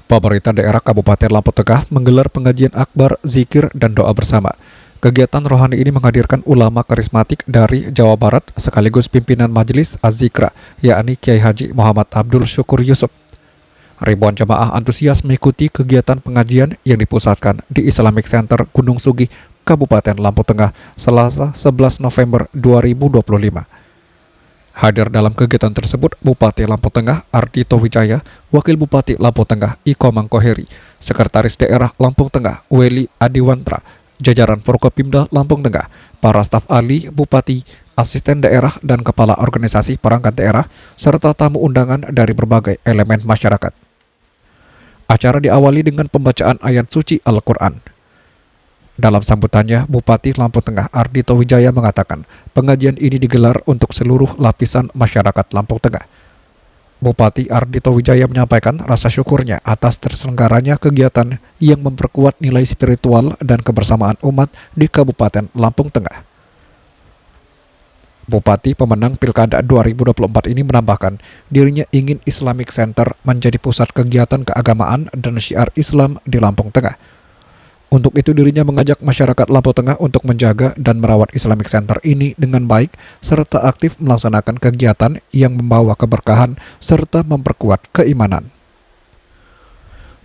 Pemerintah daerah Kabupaten Lampung Tengah menggelar pengajian akbar, zikir, dan doa bersama. Kegiatan rohani ini menghadirkan ulama karismatik dari Jawa Barat sekaligus pimpinan Majelis Az-Zikra, yakni Kiai Haji Muhammad Abdul Syukur Yusuf. Ribuan jemaah antusias mengikuti kegiatan pengajian yang dipusatkan di Islamic Center Gunung Sugih, Kabupaten Lampung Tengah, Selasa 11 November 2025. Hadir dalam kegiatan tersebut Bupati Lampung Tengah Ardhito Wijaya, Wakil Bupati Lampung Tengah Iko Mangkoheri, Sekretaris Daerah Lampung Tengah Weli Adiwantra, jajaran Forkopimda Lampung Tengah, para staf ahli Bupati, asisten daerah dan kepala organisasi perangkat daerah, serta tamu undangan dari berbagai elemen masyarakat. Acara diawali dengan pembacaan ayat suci Al-Quran. Dalam sambutannya, Bupati Lampung Tengah Ardhito Wijaya mengatakan pengajian ini digelar untuk seluruh lapisan masyarakat Lampung Tengah. Bupati Ardhito Wijaya menyampaikan rasa syukurnya atas terselenggaranya kegiatan yang memperkuat nilai spiritual dan kebersamaan umat di Kabupaten Lampung Tengah. Bupati pemenang Pilkada 2024 ini menambahkan dirinya ingin Islamic Center menjadi pusat kegiatan keagamaan dan syiar Islam di Lampung Tengah. Untuk itu dirinya mengajak masyarakat Lampung Tengah untuk menjaga dan merawat Islamic Center ini dengan baik serta aktif melaksanakan kegiatan yang membawa keberkahan serta memperkuat keimanan.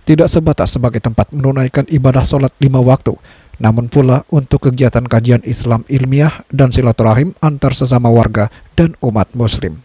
Tidak sebatas sebagai tempat menunaikan ibadah sholat 5 waktu, namun pula untuk kegiatan kajian Islam ilmiah dan silaturahim antar sesama warga dan umat muslim.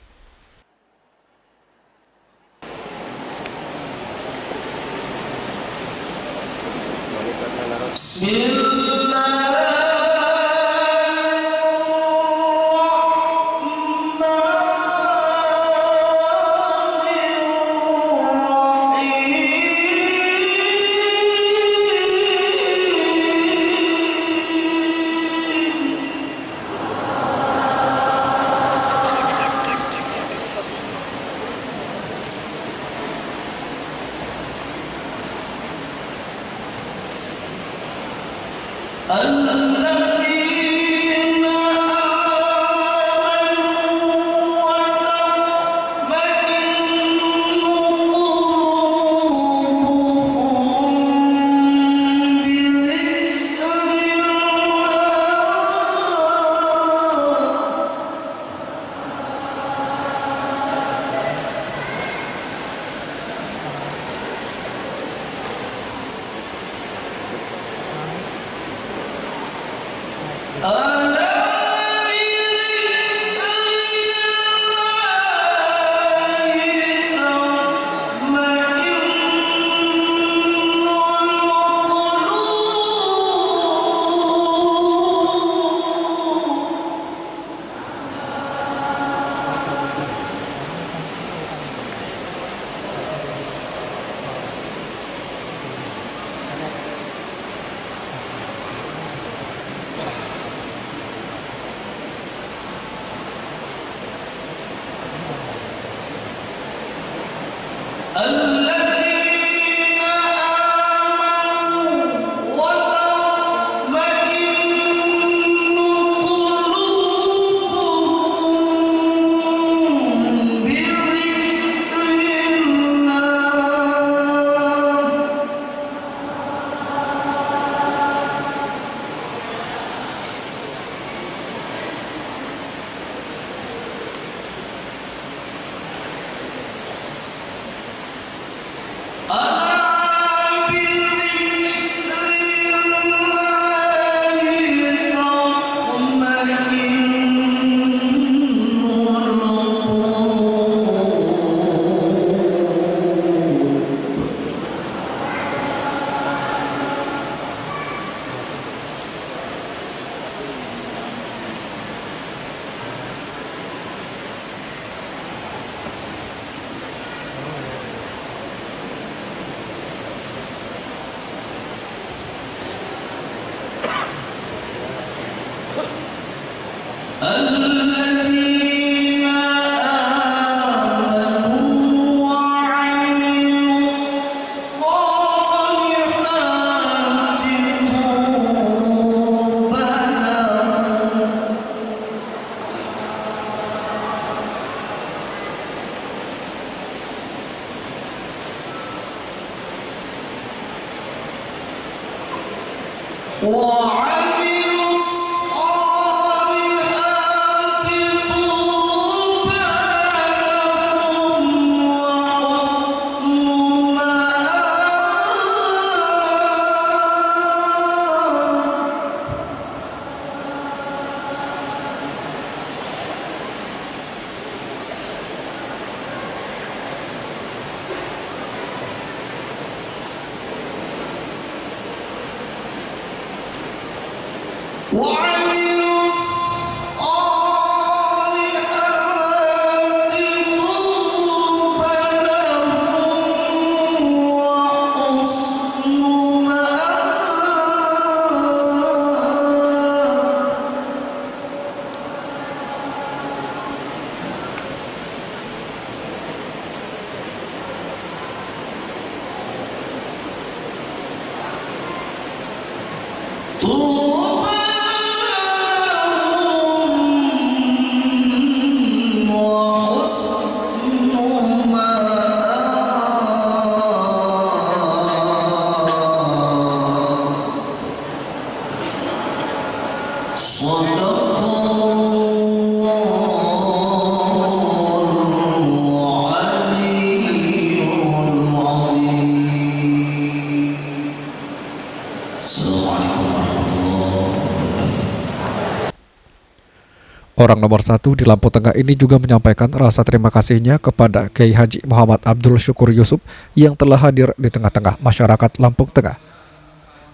Orang nomor satu di Lampung Tengah ini juga menyampaikan rasa terima kasihnya kepada Kiai Haji Muhammad Abdul Syukur Yusuf yang telah hadir di tengah-tengah masyarakat Lampung Tengah.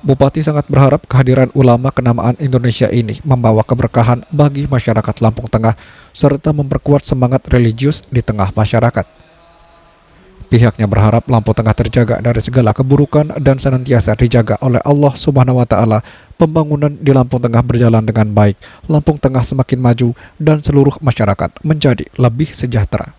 Bupati sangat berharap kehadiran ulama kenamaan Indonesia ini membawa keberkahan bagi masyarakat Lampung Tengah serta memperkuat semangat religius di tengah masyarakat. Pihaknya berharap Lampung Tengah terjaga dari segala keburukan dan senantiasa dijaga oleh Allah Subhanahu wa Ta'ala. Pembangunan di Lampung Tengah berjalan dengan baik, Lampung Tengah semakin maju, dan seluruh masyarakat menjadi lebih sejahtera.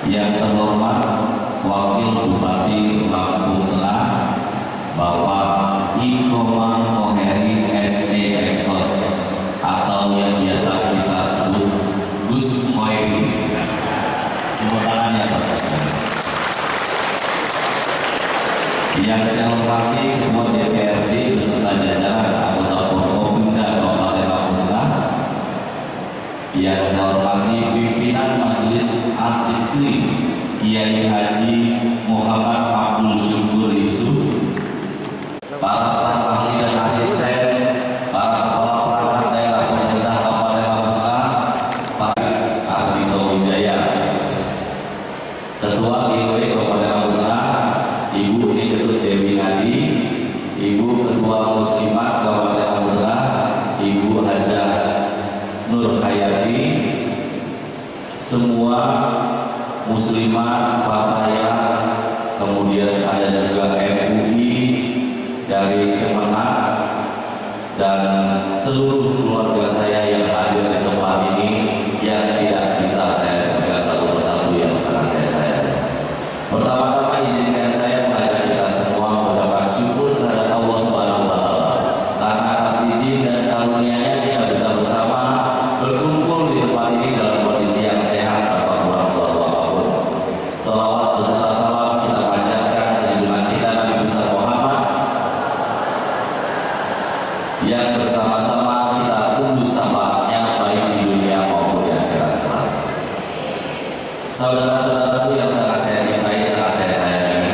Yang terhormat Wakil Bupati Lampung Tengah Bapak Ikomang Koheri SE Exos atau yang biasa kita sebut Gus Khoiri. Tepuk tangan ya Pak. Yang saya hormati Ketua DPRD beserta jajaran anggota Forkopimda Kabupaten Lampung Tengah. Yang saya hormati pimpinan Majelis As-Zikri Kiai Haji Muhammad Abdul Syukur Yusuf, para staf ahli dan asisten, para kepala perangkat daerah pemerintah Kabupaten Lampung Tengah, Ibu Ketua Muslimat Kabupaten Lombok Tengah, Ibu Hajah Nur Hayati, semua Muslimat, Fatayat, kemudian ada juga MUI dari Kemenang, dan seluruh keluarga saya yang hadir di tempat ini yang tidak bisa saya sebutkan satu persatu yang sangat saya sayangi. Pertama-tama izinkan saya mengajak kita semua mengucapkan syukur kepada Allah Subhanahu wa Ta'ala karena atas izin dan karunia-Nya kita bisa bersama berkumpul di tempat ini dalam kondisi yang sehat tanpa kurang suatu apapun. Salawat beserta salam kita panjatkan ke junjungan kita Nabi besar Muhammad yang bersama-sama kita tunggu syafaatnya baik di dunia maupun di akhirat kelak. Saudara-saudaraku yang sangat saya cintai, sangat saya sayangi,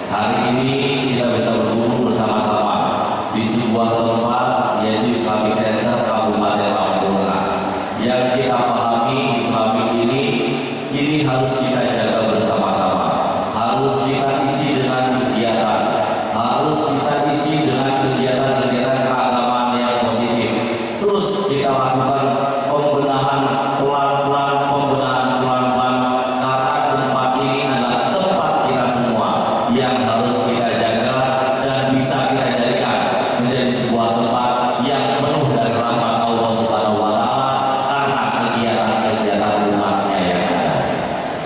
hari ini kita bisa berkumpul bersama-sama di sebuah tempat yaitu Islamic Center Kabupaten Lampung Tengah. Yang kita pahami Islamic ini harus kita jaga bersama-sama, harus kita isi dengan kegiatan, harus kita isi dengan kegiatan-kegiatan keagamaan yang positif. Terus kita lakukan pembenahan pelan-pelan, karena tempat ini adalah tempat kita semua yang harus kita jaga dan bisa kita jadikan menjadi sebuah tempat yang penuh dari rahmat Allah Subhanahu wa Ta'ala karena kegiatan-kegiatan umatnya yang ada.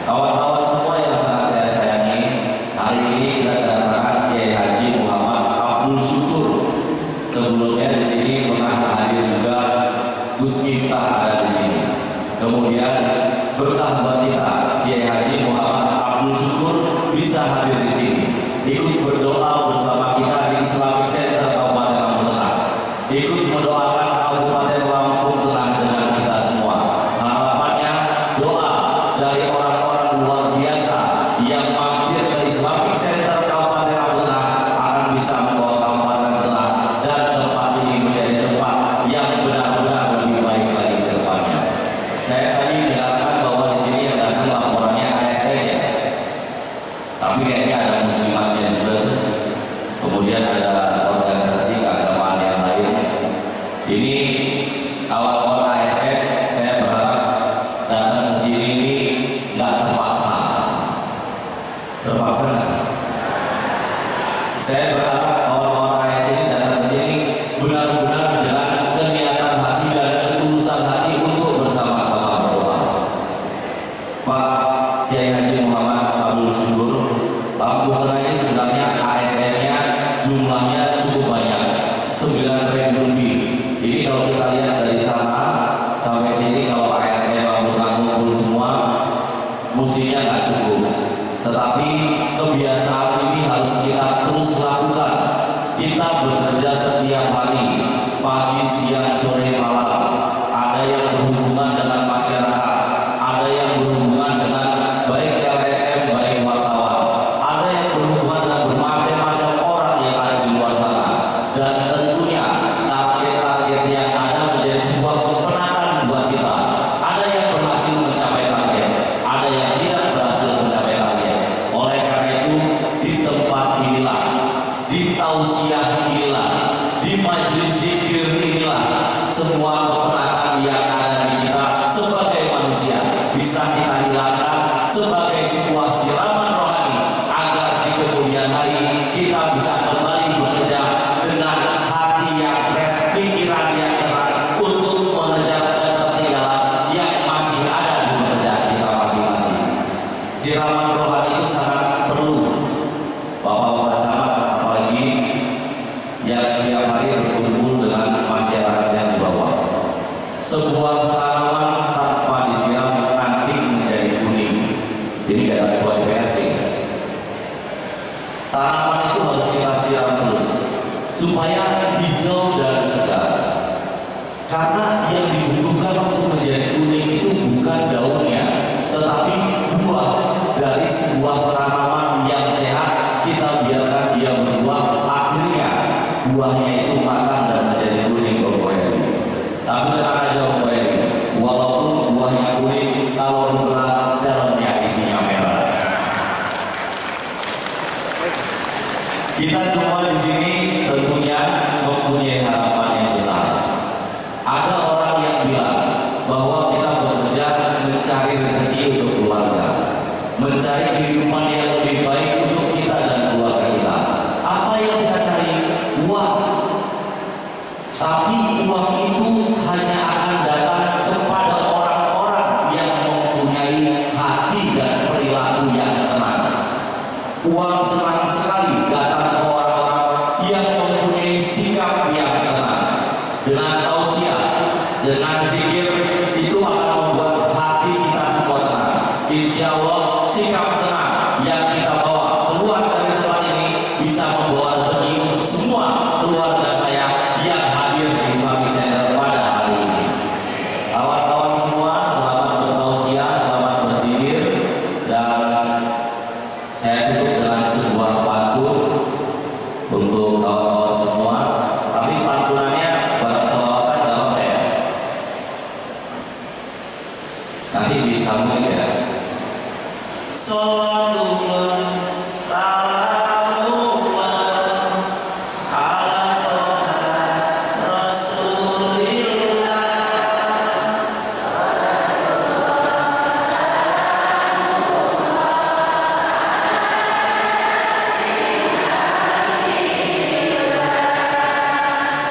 Kawan-kawan semua yang sangat saya sayangi, hari ini kita kedatangan Kiai Haji Muhammad Abdul Syukur. Sebelumnya di sini pernah hadir juga Gus Miftah ada di sini. Kemudian berkah buat kita, Kiai Haji Muhammad Abdul Syukur bisa hadir di sini, ikut berdoa bersama kita di Islamic Center Kabupaten Lampung Tengah, ikut mendoakan Kabupaten Lampung Tengah dengan kita semua. Harapannya doa dari orang-orang luar biasa yang mampir ke Islamic Center Kabupaten Lampung Tengah akan bisa membawa Kabupaten Tengah dan tempat ini menjadi tempat yang benar-benar lebih baik lagi ke depannya. Saya tadi dengarkan bahwa di sini yang datang laporannya ASN ya, tapi kayaknya ada muslimatnya juga tuh. Kemudian ada organisasi keagamaan yang lain. Ini kawan-kawan ASN, saya berharap datang ke sini ini nggak terpaksa. Terpaksa nggak? Saya berharap kawan-kawan ASN datang ke sini benar-benar dengan keniatan hati dan ketulusan hati untuk bersama-sama berdoa. Pak Kiai Haji Muhammad Abdul Syukur, Lampung Tengah ini sebenarnya ASN-nya jumlahnya cukup banyak, 9.000 lebih. Ini kalau kita lihat dari sana sampai sini, kalau ASN Lampung Tengah ngumpul semua, mestinya nggak cukup. Tetapi kebiasaan ini harus kita terus lakukan. Kita bekerja setiap hari, pagi, siang, sore, malam. Ada yang berhubungan dengan masyarakat, ada yang berhubungan dengan baik LSM, baik wartawan, ada yang berhubungan dengan berbagai macam orang yang ada di luar sana. Dan tentunya target-target yang ada menjadi sebuah kemenangan buat kita. Ada yang berhasil mencapai target, ada yang tidak berhasil mencapai target. Oleh karena itu, di tempat inilah, di tausiah inilah, di majelis zikir inilah, semua kemenangan yang ada di kita sebagai manusia bisa kita hilangkan sebagai sebuah siraman rohani, agar di kemudian hari kita bisa kembali bekerja dengan hati yang fresh, pikiran yang terang untuk mengejar ketertinggalan yang masih ada di pekerjaan kita masing-masing. Siraman rohani itu sangat perlu, Bapak-bapak camat, apalagi yang setiap hari berkumpul dengan masyarakat yang di bawah. Sebuah tanaman tanpa disiram nanti menjadi kuning. Ini gak ada ketua DPRD. Tanaman itu harus kita siram terus supaya hijau dan segar. Karena yang dibutuhkan untuk menjadi kuning itu bukan daunnya, tetapi buah dari sebuah tanaman yang sehat. Kita biarkan dia berbuah, akhirnya buahnya itu matang dan menjadi kuning. Tapi tenang aja walaupun buahnya kuning, kalau berat dalamnya isinya merah. Kita semua di sini tentu Dengan zikir itu akan membuat hati kita semua tenang. Insya Allah sikap tenang yang kita bawa keluar dari tempat ini bisa membawa rezeki untuk semua keluarga saya yang hadir di Islamic Center pada hari ini. Kawan-kawan semua, selamat bertausiah, selamat berzikir, dan saya tutup dengan sebuah pantun untuk kawan-kawan semua. Tapi pantunannya bareng selawatan gak apa ya? Nanti bisa mungkin ya. Salatullah salamullah ala toha rasulillah.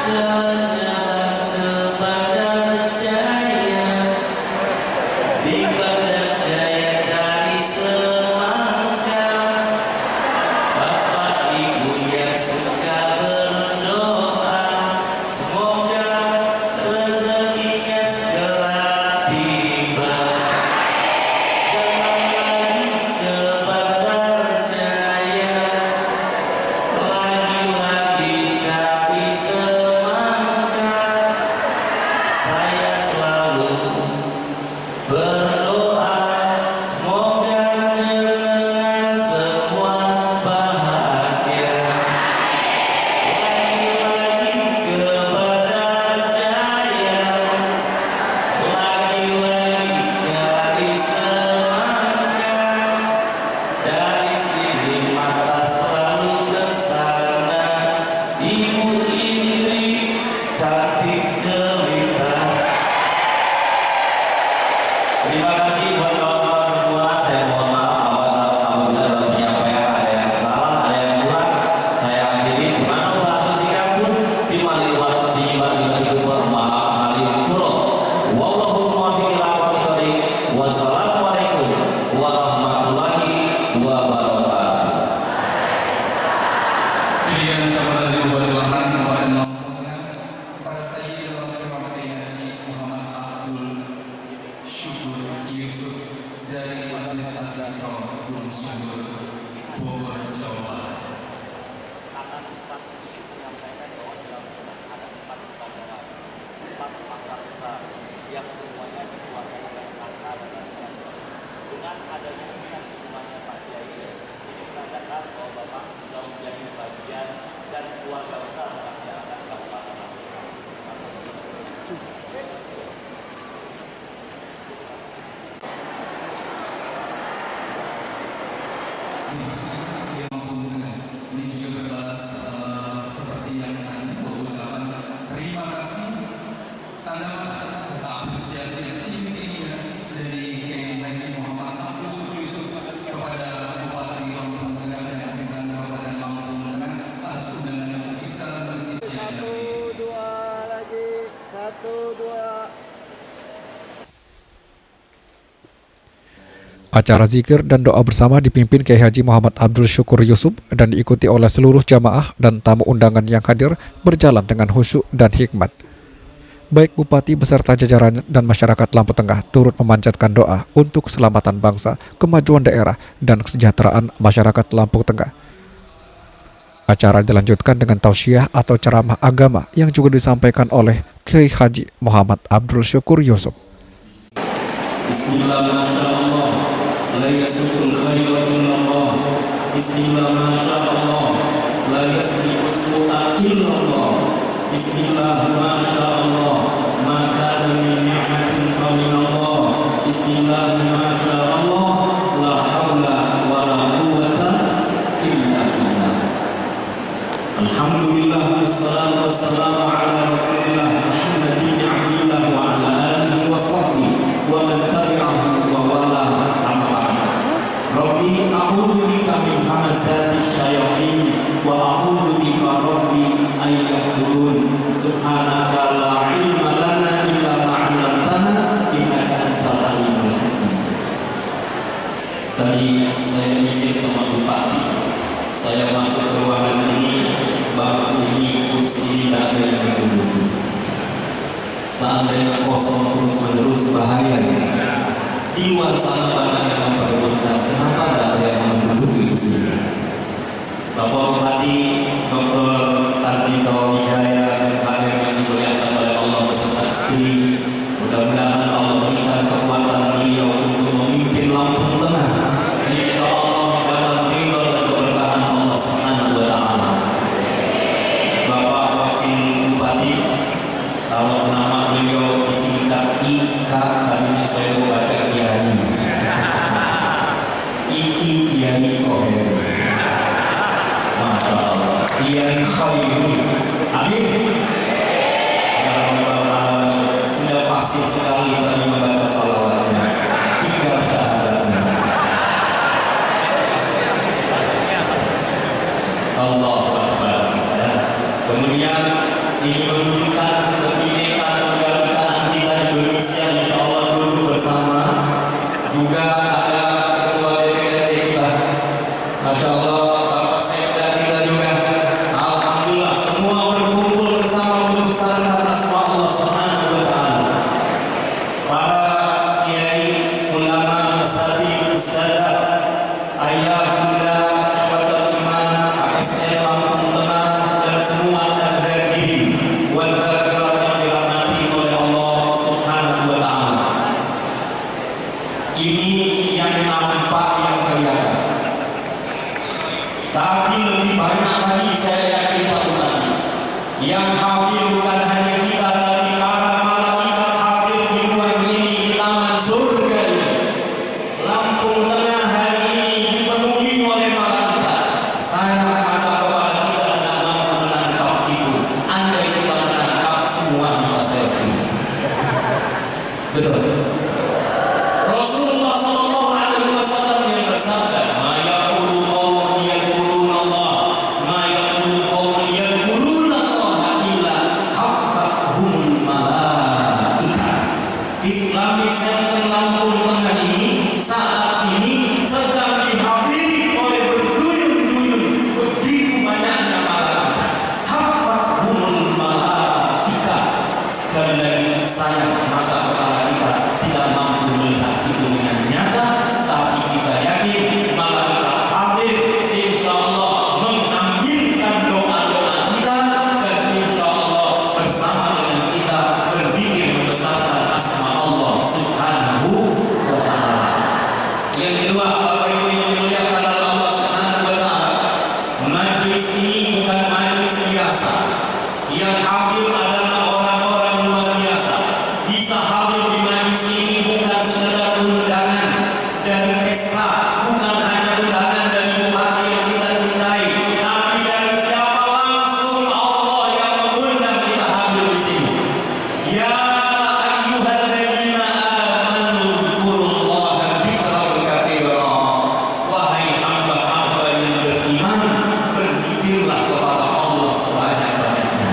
Jalan-jalan ke Bandar Jaya, di Bandar Jaya cari semangka. Bapak Ibu yang suka berdoa, semoga rezekinya segera tiba. Jangan lagi ke Bandar Jaya, lagi-lagi cari semangka. Saya selalu berdoa, semoga jenengan semua bahagia. Lagi-lagi ke Bandar Jaya, lagi-lagi cari semangka. Dari sini mata selalu ke sana, Ibu Indri cantik jelita. Terima kasih buat kawan-kawan semua. Saya mohon maaf apabila dalam penyampaian ada yang salah, ada yang kurang. Saya akhiri Punano Prasusika pun Timaliluan Sijibat Dimatiku maaf Halimapuro. Wallahul muwaffiq ila aqwamit thoriq. Wassalamualaikum warahmatullahi wabarakatuh. Pilihan sahabat dari Kabupaten Lampung Tengah kepada saya Bapak Kiai Haji Muhammad Abdul Syukur Yusuf dari Majelis Az-Zikra Gunung Sunggur, Bogor, Jawa Barat. Yang semuanya dikeluarkan oleh kakak dan adik. Dengan adanya semuanya Pak Kiai, ini menandakan bahwa Bapak sudah menjadi bagian dan keluarga besar masyarakat Kabupaten Lampung. Di Lampung Tengah ini juga berbalas seperti yang tadi ucapan terima kasih, tanda serta apresiasi setinggi-tingginya dari Kiai Haji Muhammad Abdul Syukur Yusuf kepada Bupati Lampung Tengah dan pimpinan Kabupaten Lampung Tengah atas undangan yang bisa bersedia dari Acara zikir dan doa bersama dipimpin Kiai Haji Muhammad Abdul Syukur Yusuf dan diikuti oleh seluruh jamaah dan tamu undangan yang hadir berjalan dengan khusyuk dan hikmat. Baik Bupati beserta jajaran dan masyarakat Lampung Tengah turut memanjatkan doa untuk keselamatan bangsa, kemajuan daerah, dan kesejahteraan masyarakat Lampung Tengah. Acara dilanjutkan dengan tausiah atau ceramah agama yang juga disampaikan oleh Kiai Haji Muhammad Abdul Syukur Yusuf. Bismillah, Masya Allah, la yasukul khayra illallah. Bismillah, Masya Allah, la yasukul su'a illallah. Bismillah, Masya Allah, maka min ni'matin fa min Allah. Bismillah, Masya Allah, la hawla wa la quwwata illa billah. Alhamdulillah, wassalatu wassalamu ala Rasulillah Muhammad bin Abdillah wa ala alihi wa sahbihi wa man tabi'ahu wa wala amma ba'd. Rabbi a'udzu bika min hamazati syayatin wa a'udzu bika rabbi an yahdurun. Subhanaka la ilma lana illa ma 'allamtana innaka antal alimul hakim. Tadi saya izin sama Bupati, saya masuk ke ruangan ini, Bapak ini kursi tak ada yang duduk. Seandainya kosong terus menerus bahaya ini. Di luar sana banyak yang memperebutkan, kenapa tidak ada yang menduduki di sini? Bapak Bupati Dr. Ardhito Wijaya MKM yang dimuliakan oleh Allah beserta istri, mudah-mudahan Allah berikan kekuatan beliau untuk memimpin Lampung Tengah, insya Allah dalam ridho dan keberkahan Allah Subhanahu wa Ta'ala. Bapak Wakil Bupati, kalau nama beliau disingkat IK, tadinya saya mau baca Kiai, Iki Kiai Koher. Masya Allah, Kiai Khairi, amin. Ya Rabbal Alamin, sudah pasti sekali tadi membaca salawatnya, 3 syahadatnya. Allahu Akbar. Kemudian ini menunjukkan kebinekaan kebangsaan kita Indonesia, insya Allah duduk bersama. Juga ada ketua DPRD kita, Masya Allah. Ini yang nampak, yang kelihatan. Tapi lebih banyak lagi saya yakin Pak Bupati, yang hadir bukan hanya kita, tapi para malaikat hadir di ruang ini, di taman surga ini. Lampung Tengah hari ini dipenuhi oleh malaikat. Saya kata kepada kita tidak mampu menangkap itu. Andai kita menangkap, semua kita selfie. Betul. Rasulullah sallallahu alaihi wasallam yang bersabda, "Ma yaqulu qaumun yadhkuruna Allah, ma yaqulu qaumun yadhkuruna Allah illa haffahumul malaikah." Islamic Center Lampung Tengah ini saat ini sedang dihadiri oleh berduyun-duyun begitu banyaknya malaikat. Haffahumul malaikah. Sekali lagi saya mata kepala kita tidak mampu melihat itu dengan nyata, tapi kita yakin malaikat hadir, insya Allah mengambilkan doa-doa kita, dan insya Allah bersama dengan kita berzikir membesarkan asma Allah Subhanahu wa Ta'ala. Yang kedua, Bapak Ibu yang dimuliakan oleh Allah Subhanahu wa Ta'ala, majlis ini bukan majlis biasa. Yang hadir adalah orang-orang luar biasa. Bisa hadir di majlis ini bukan sekedar undangan dari Kesra, bukan hanya undangan dari bupati yang kita cintai, tapi dari siapa langsung Allah yang mengundang kita hadir di sini. Ya ayyuhalladzina amanu dzkurullaha dzikran katsira. Wahai hamba-hamba yang beriman, berzikirlah kepada Allah sebanyak-banyaknya.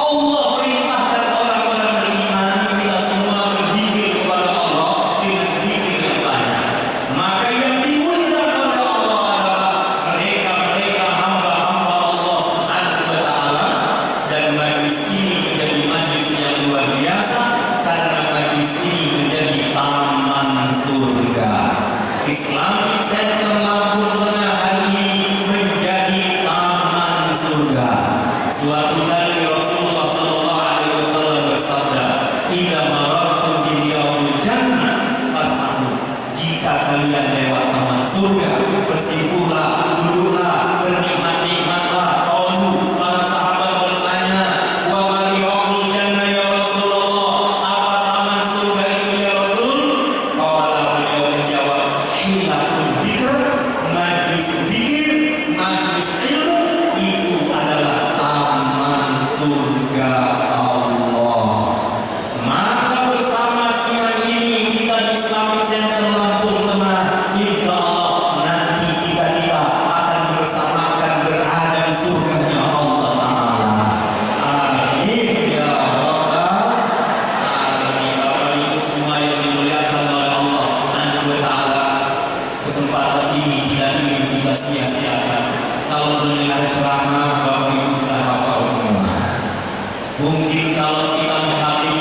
Allah perintahkan orang-orang beriman, kita semua berzikir kepada Allah dengan zikir yang banyak. Maka yang diundang oleh Allah adalah mereka-mereka hamba-hamba Allah Subhanahu wa Ta'ala. Dan majlis ini menjadi majlis yang luar biasa, karena majlis ini menjadi taman surga. Islamic Center Lampung Tengah hari ini menjadi taman surga. Suatu kali Rasulullah sallallahu alaihi wasallam bersabda, "Idza marartum bi riyadil jannah farhamu." Jika kalian lewat taman surga, bersimpuhlah, duduklah, bernikmat-nikmatlah. Qalu, para sahabat bertanya, "Wa ma riyadul jannah ya Rasulullah?" Apa taman surga itu ya Rasul? Qala, beliau menjawab, "Hilakul dzikr," majlis zikir, majlis ilmu, itu adalah taman surga Allah. Maka bersama siang ini kita di Islamic Center Lampung Tengah, insya Allah nanti kita akan bersamakan berada di surganya Allah Ta'ala. Amin ya Rabbal Alamin. Bapak Ibu semua yang dimuliakan oleh Allah Subhanahu wa Ta'ala, kesempatan ini tidak ingin kita sia-siakan. Kalau mendengar ceramah, Bapak Ibu sudah hafal semua. Mungkin kalau kita menghadiri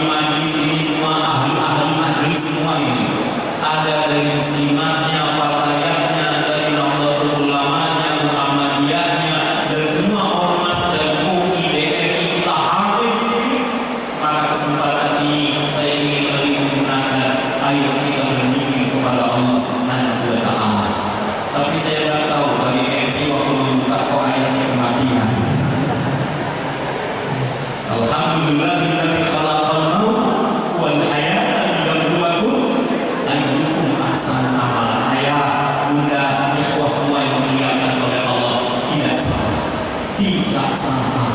Alhamdulillahilladzi khalaqal mauta wal hayata liyabluwakum ayyukum ahsanu amala. Ayah, bunda, ikhwah semua yang dimuliakan oleh Allah, tidak salah. Tidak salah.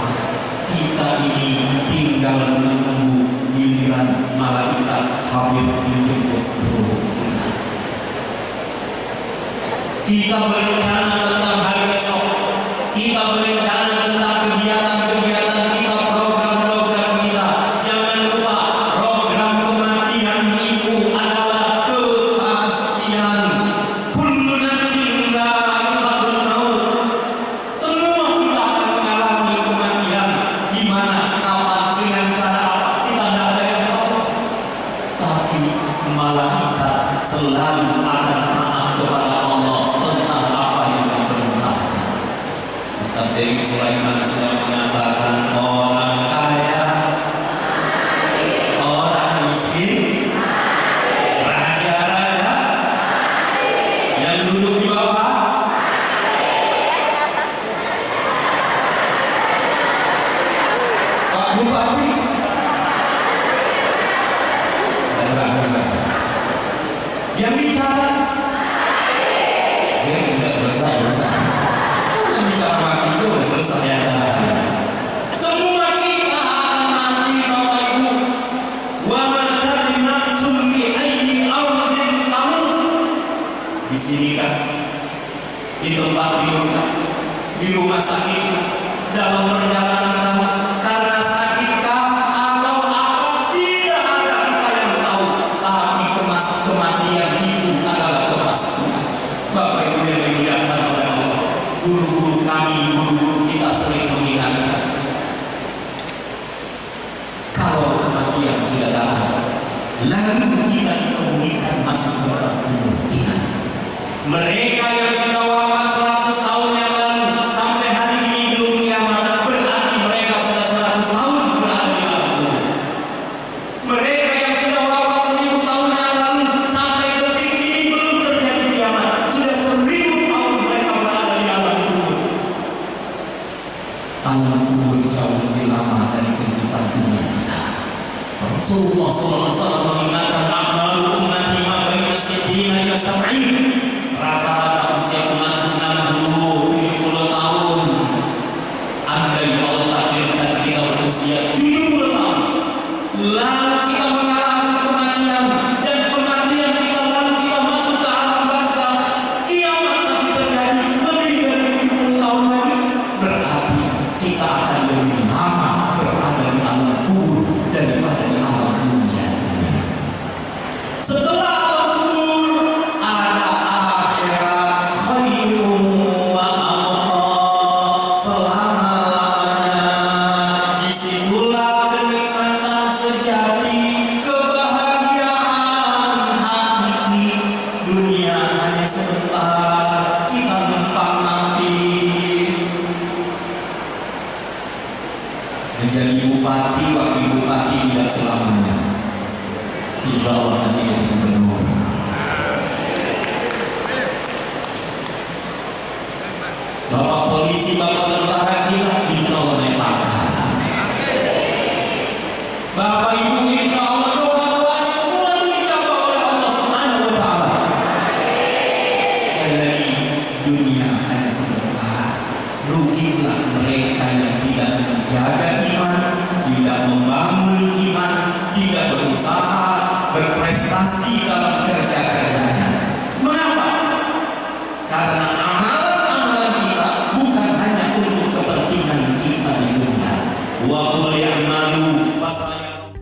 Kita ini tinggal menunggu giliran malaikat hadir menjemput ruh kita. Kita berencana tentang hari esok. Kita berencana tentang kegiatan-kegiatan kita, program-program kita. Jangan lupa program kematian itu adalah kepastian. Kullu nafsin dha'iqatul maut. Semua kita akan mengalami kematian. Di mana, kapan, dengan cara apa, kita tidak ada yang tahu. Tapi malaikat selalu akan taat kepada Allah tentang apa yang diperintahkan. Ustaz Dewi Sulaiman sudah mengatakan orang kaya, orang miskin, raja-raja, yang duduk di bawah, Pak Bupati, yang bicara, dia sudah selesai urusan. Yang bicara mati itu sudah selesai acaranya. Semua kita akan mati, Bapak Ibu. Wa ma tadri nafsun bi ayyi ardin tamut. Di sini kan, di tempat tidur kan, di rumah sakit kan, dalam perjalanan kan, karena sakit kan atau apa, tidak ada kita yang tahu. Tapi kematian itu adalah kepastian. Bapak Ibu yang dimuliakan oleh Allah, guru-guru kami, guru-guru kita sering mengingatkan, kalau kematian sudah datang, lalu kita dikemudikan masuk ke dalam kematian. Mereka yang sudah wafat 100 tahun yang lalu sampai hari ini belum kiamat, berarti mereka sudah 100 tahun berada di alam kubur. Mereka yang sudah wafat 1000 tahun yang lalu sampai detik ini belum terjadi kiamat, sudah 1000 tahun mereka berada di alam kubur. Alam kubur jauh lebih lama dari kehidupan dunia kita. Rasulullah SAW mengingatkan akmalu ummati ma baina sittina ila sab'in. Rata-rata usia umat 60-70 tahun. Andai Allah takdirkan kita berusia 70 tahun, lalu kita mengalami kematian, dan kematian kita lalu kita masuk ke alam barzakh, kiamat masih terjadi lebih dari 70 tahun lagi, berarti kita akan lebih lama berada di alam kubur daripada di alam dunia ini. Setelah alam kubur ada akhirat, khairun wa abqa, selama-lamanya. Disitulah kenikmatan sejati, kebahagiaan hakiki. Dunia hanya sebentar, kita numpang nanti. Menjadi bupati, wakil bupati tidak selamanya. Insya Allah nanti jadi gubernur. Bapak polisi, bapak tentara kita, insya Allah naik pangkat. Bapak ibu, insya Allah doa-doanya semua dijawab oleh Allah Subhanahu wa Ta'ala. Sekali lagi, dunia hanya sebentar. Rugilah mereka yang tidak menjaga iman, tidak membangun iman, tidak berusaha, berprestasi dalam kerja-kerjanya. Mengapa? Karena amalan-amalan kita bukan hanya untuk kepentingan kita di dunia. Wa qul ya'malu fasayara.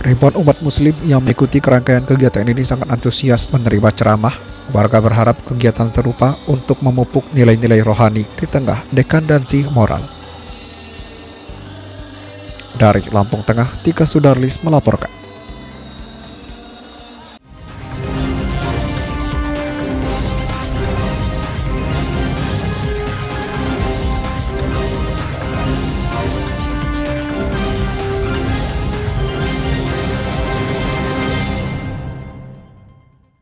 Ribuan umat muslim yang mengikuti rangkaian kegiatan ini sangat antusias menerima ceramah. Warga berharap kegiatan serupa untuk memupuk nilai-nilai rohani di tengah dekandansi moral. Dari Lampung Tengah, Tika Sudarlis melaporkan.